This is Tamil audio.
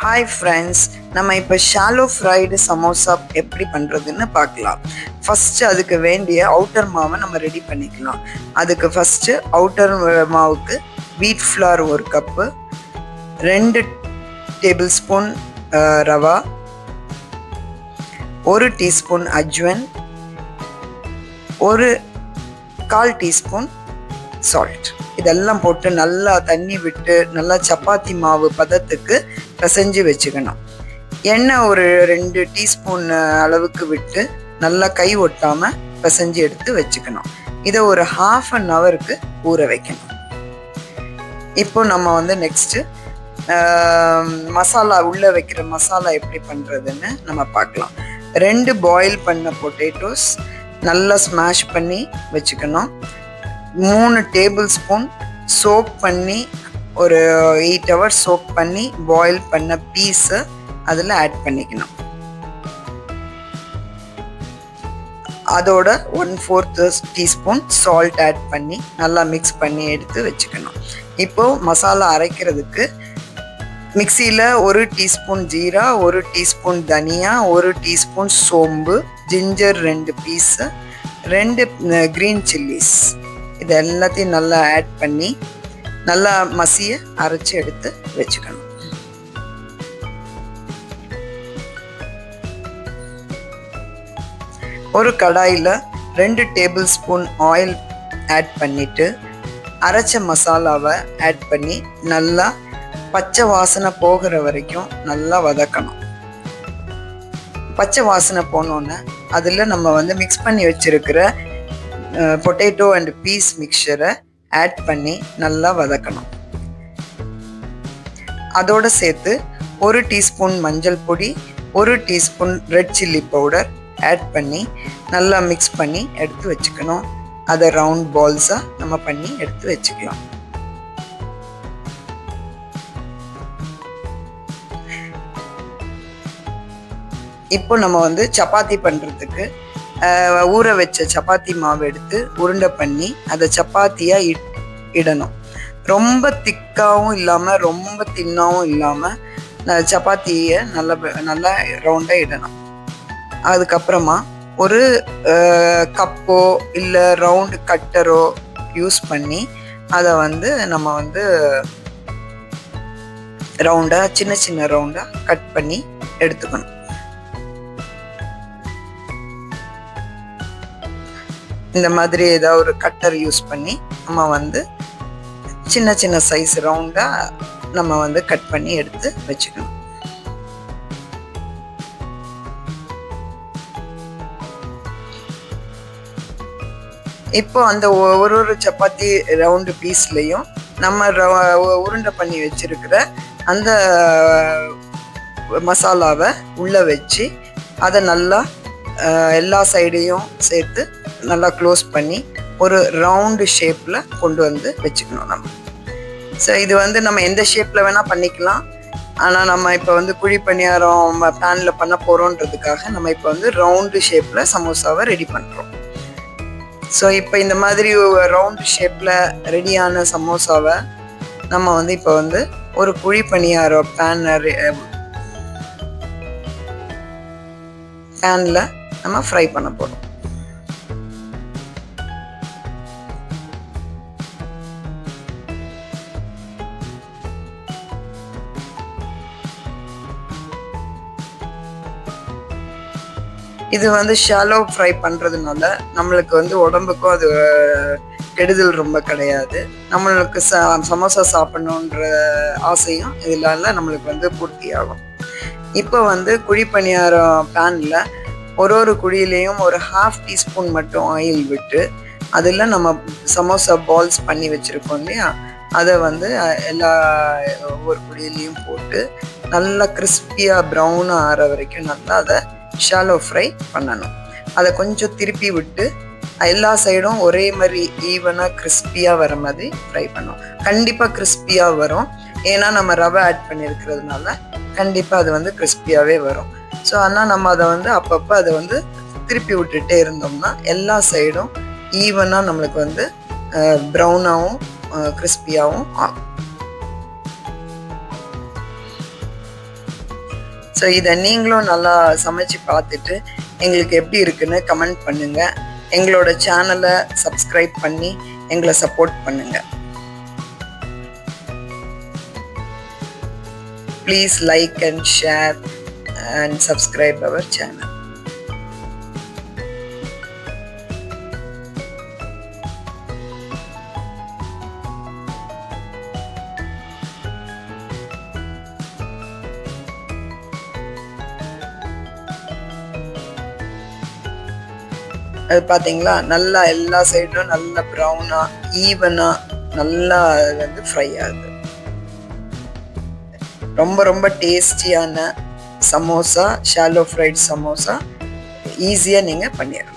ஹாய் ஃப்ரெண்ட்ஸ், நம்ம இப்போ ஷாலோ ஃப்ரைடு சமோசா எப்படி பண்ணுறதுன்னு பார்க்கலாம். ஃபஸ்ட்டு அதுக்கு வேண்டிய அவுட்டர் மாவை நம்ம ரெடி பண்ணிக்கலாம். அதுக்கு ஃபஸ்ட்டு அவுட்டர் மாவுக்கு wheat flour 1 cup, 2 tablespoon rava, 1 teaspoon ajwain, 1/4 teaspoon salt. இதெல்லாம் போட்டு நல்லா தண்ணி விட்டு நல்லா சப்பாத்தி மாவு பதத்துக்கு பிசைஞ்சு வச்சுக்கணும். எண்ணெய் ஒரு 2 டீஸ்பூன் அளவுக்கு விட்டு நல்லா கை ஒட்டாமல் பிசைஞ்சு எடுத்து வச்சுக்கணும். இதை ஒரு 1/2 அன் ஹவருக்கு ஊற வைக்கணும். இப்போ நம்ம நெக்ஸ்ட்டு மசாலா உள்ளே வைக்கிற மசாலா எப்படி பண்ணுறதுன்னு நம்ம பார்க்கலாம். 2 பாயில் பண்ண பொட்டேட்டோஸ் நல்லா ஸ்மாஷ் பண்ணி வச்சுக்கணும். 3 டேபிள் ஸ்பூன் சோக் பண்ணி ஒரு 8 ஹவர்ஸ் சோக் பண்ணி பாயில் பண்ண பீஸை அதில் ஆட் பண்ணிக்கணும். அதோட 1/4 டீஸ்பூன் சால்ட் ஆட் பண்ணி நல்லா மிக்ஸ் பண்ணி எடுத்து வச்சுக்கணும். இப்போது மசாலா அரைக்கிறதுக்கு மிக்சியில் 1 டீஸ்பூன் ஜீரா, 1 டீஸ்பூன் தனியா, 1 டீஸ்பூன் சோம்பு, ஜிஞ்சர் 2 பீஸு, 2 க்ரீன் சில்லிஸ், இது எல்லாத்தையும் நல்லா ஆட் பண்ணி நல்லா மசிய அரைச்சி எடுத்து வச்சுக்கணும். ஒரு கடாயில் 2 டேபிள் ஸ்பூன் ஆயில் ஆட் பண்ணிவிட்டு அரைச்ச மசாலாவை ஆட் பண்ணி நல்லா பச்சை வாசனை போகிற வரைக்கும் நல்லா வதக்கணும். பச்சை வாசனை போனோன்னே அதில் நம்ம மிக்ஸ் பண்ணி வச்சுருக்கிற பொட்டேட்டோ அண்ட் பீஸ் மிக்சரை ஆட் பண்ணி நல்லா வதக்கணும். அதோடு சேர்த்து 1 டீஸ்பூன் மஞ்சள் பொடி, 1 teaspoon red chilli powder add பண்ணி நல்லா மிக்ஸ் பண்ணி எடுத்து வச்சுக்கணும். அதை ரவுண்ட் பால்ஸாக நம்ம பண்ணி எடுத்து வச்சுக்கலாம். இப்போ நம்ம சப்பாத்தி பண்ணுறதுக்கு ஊற வச்ச சப்பாத்தி மாவு எடுத்து உருண்டை பண்ணி அதை சப்பாத்தியாக இடணும். ரொம்ப திக்காகவும் இல்லாமல் ரொம்ப தின்னாகவும் இல்லாமல் சப்பாத்தியை நல்லா ரவுண்டாக இடணும். அதுக்கப்புறமா ஒரு கப்போ இல்லை ரவுண்டு கட்டரோ யூஸ் பண்ணி அதை நம்ம ரவுண்டாக சின்ன சின்ன ரவுண்டாக கட் பண்ணி எடுத்துக்கணும். இந்த மாதிரி ஏதாவது ஒரு கட்டர் யூஸ் பண்ணி நம்ம சின்ன சின்ன சைஸ் ரவுண்டாக நம்ம கட் பண்ணி எடுத்து வச்சுக்கணும். இப்போ அந்த ஒரு சப்பாத்தி ரவுண்டு பீஸ்லையும் நம்ம உருண்டை பண்ணி வச்சிருக்கிற அந்த மசாலாவை உள்ளே வச்சு அதை நல்லா எல்லா சைடையும் சேர்த்து நல்லா க்ளோஸ் பண்ணி ஒரு ரவுண்டு ஷேப்பில் கொண்டு வச்சுக்கணும் நம்ம. ஸோ இது நம்ம எந்த ஷேப்பில் வேணால் பண்ணிக்கலாம். ஆனால் நம்ம இப்போ குழி பணியாரம் பேனில் பண்ண போகிறோன்றதுக்காக நம்ம இப்போ ரவுண்டு ஷேப்பில் சமோசாவை ரெடி பண்ணுறோம். ஸோ இப்போ இந்த மாதிரி ரவுண்டு ஷேப்பில் ரெடியான சமோசாவை நம்ம இப்போ ஒரு குழி பணியாரம் பேனில் நம்ம ஃப்ரை பண்ண போகிறோம். இது ஷாலோ ஃப்ரை பண்ணுறதுனால நம்மளுக்கு உடம்புக்கும் அது கெடுதல் ரொம்ப கிடையாது. நம்மளுக்கு சமோசா சாப்பிடணுன்ற ஆசையும் இதனால நம்மளுக்கு பூர்த்தி ஆகும். இப்போ குழி பணியாரம் பேனில் ஒரு குழியிலையும் ஒரு 1/2 டீஸ்பூன் மட்டும் ஆயில் விட்டு அதில் நம்ம சமோசா பால்ஸ் பண்ணி வச்சுருக்கோம் இல்லையா, அதை எல்லா ஒவ்வொரு குழியிலையும் போட்டு நல்லா கிறிஸ்பியாக ப்ரௌனாக ஆற வரைக்கும் நல்லா அதை ஷாலோ ஃப்ரை பண்ணணும். அதை கொஞ்சம் திருப்பி விட்டு எல்லா சைடும் ஒரே மாதிரி ஈவனாக கிறிஸ்பியாக வர மாதிரி ஃப்ரை பண்ணும். கண்டிப்பாக கிறிஸ்பியாக வரும், ஏன்னா நம்ம ரவை ஆட் பண்ணியிருக்கிறதுனால கண்டிப்பாக அது கிறிஸ்பியாகவே வரும். ஸோ ஆனால் நம்ம அதை அப்பப்போ அதை திருப்பி விட்டுட்டே இருந்தோம்னா எல்லா சைடும் ஈவனாக நம்மளுக்கு ப்ரௌனாகவும் கிறிஸ்பியாகவும் ஆகும். ஸோ இதை நீங்களும் நல்லா சமைச்சு பார்த்துட்டு எங்களுக்கு எப்படி இருக்குன்னு கமெண்ட் பண்ணுங்கள். எங்களோட சேனலை சப்ஸ்கிரைப் பண்ணி எங்களை சப்போர்ட் பண்ணுங்கள். Please like and share and subscribe our channel. அது பார்த்தீங்களா, நல்லா எல்லா சைடும் நல்லா ப்ரௌனாக ஈவனாக நல்லா வந்து ஃப்ரை ஆகுது. ரொம்ப ரொம்ப டேஸ்டியான சமோசா, ஷாலோ ஃப்ரைட் சமோசா ஈஸியாக நீங்கள் பண்ணிடலாம்.